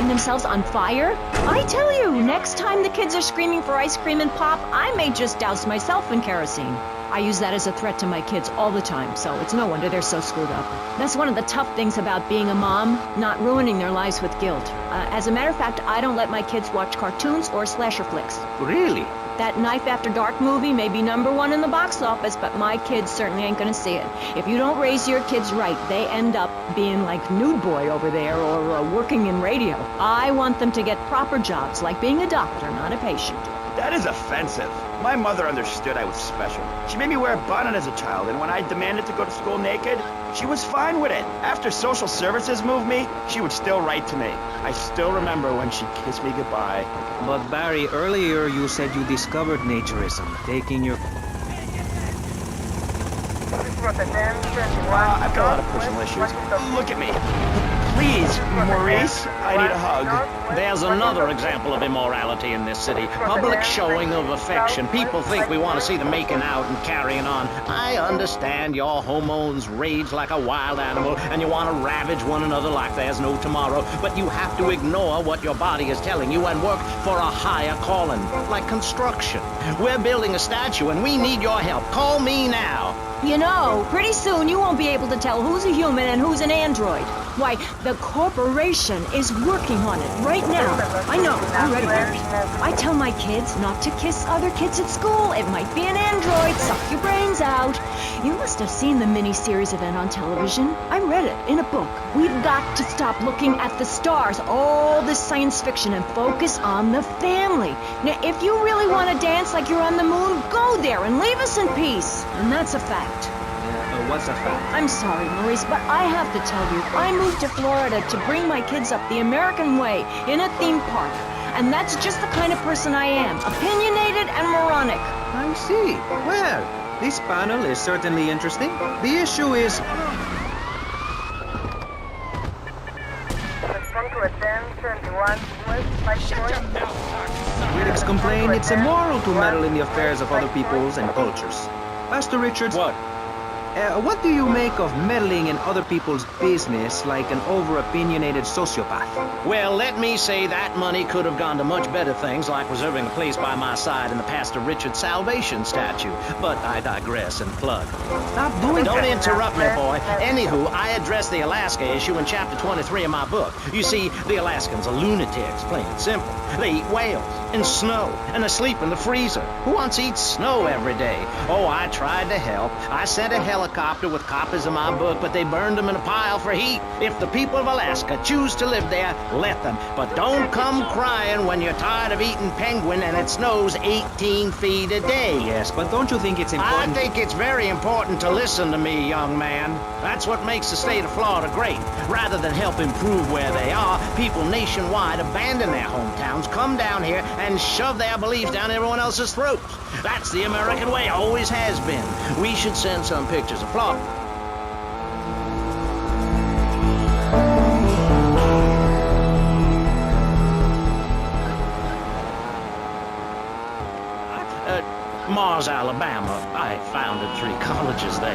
setting themselves on fire? I tell you, next time the kids are screaming for ice cream and pop, I may just douse myself in kerosene. I use that as a threat to my kids all the time, so it's no wonder they're so screwed up. That's one of the tough things about being a mom, not ruining their lives with guilt. As a matter of fact, I don't let my kids watch cartoons or slasher flicks. Really? That Knife After Dark movie may be #1 in the box office, but my kids certainly ain't gonna see it. If you don't raise your kids right, they end up being like Nude Boy over there or working in radio. I want them to get proper jobs, like being a doctor, not a patient. That is offensive. My mother understood I was special. She made me wear a bonnet as a child, and when I demanded to go to school naked, she was fine with it. After social services moved me, she would still write to me. I still remember when she kissed me goodbye. But Barry, earlier you said you discovered naturism, taking your... I've got a lot of personal issues. Look at me. Please, Maurice, I need a hug. There's another example of immorality in this city. Public showing of affection. People think we want to see them making out and carrying on. I understand your hormones rage like a wild animal and you want to ravage one another like there's no tomorrow, but you have to ignore what your body is telling you and work for a higher calling, like construction. We're building a statue and we need your help. Call me now. You know, pretty soon you won't be able to tell who's a human and who's an android. Why, the corporation is working on it right now. I know, I'm ready for it. I tell my kids not to kiss other kids at school. It might be an android, suck your brains out. You must have seen the mini-series event on television. I read it in a book. We've got to stop looking at the stars, all this science fiction, and focus on the family. Now, if you really want to dance like you're on the moon, go there and leave us in peace. And that's a fact. what's a fact? I'm sorry, Maurice, but I have to tell you, I moved to Florida to bring my kids up the American way in a theme park. And that's just the kind of person I am, opinionated and moronic. I see. Well, this panel is certainly interesting. The issue is... Critics complain it's immoral to meddle in the affairs of other peoples and cultures. Pastor Richards... What? What do you make of meddling in other people's business like an over-opinionated sociopath? Well, let me say that money could have gone to much better things, like reserving a place by my side in the Pastor Richard Salvation statue. But I digress and plug. Stop doing Don't that. interrupt me, boy. Anywho, I address the Alaska issue in chapter 23 of my book. You see, the Alaskans are lunatics, plain and simple. They eat whales and snow, and they sleep in the freezer. Who wants to eat snow every day? Oh, I tried to help. I sent a helicopter with copies of my book, but they burned them in a pile for heat. If the people of Alaska choose to live there, let them. But don't come crying when you're tired of eating penguin and it snows 18 feet a day. Yes, but don't you think it's I important... think it's very important to listen to me, young man. That's what makes the state of Florida great. Rather than help improve where they are, people nationwide abandon their hometowns, come down here, and shove their beliefs down everyone else's throats. That's the American way, always has been. We should send some pictures of Florida. Mars, Alabama. I founded 3 colleges there.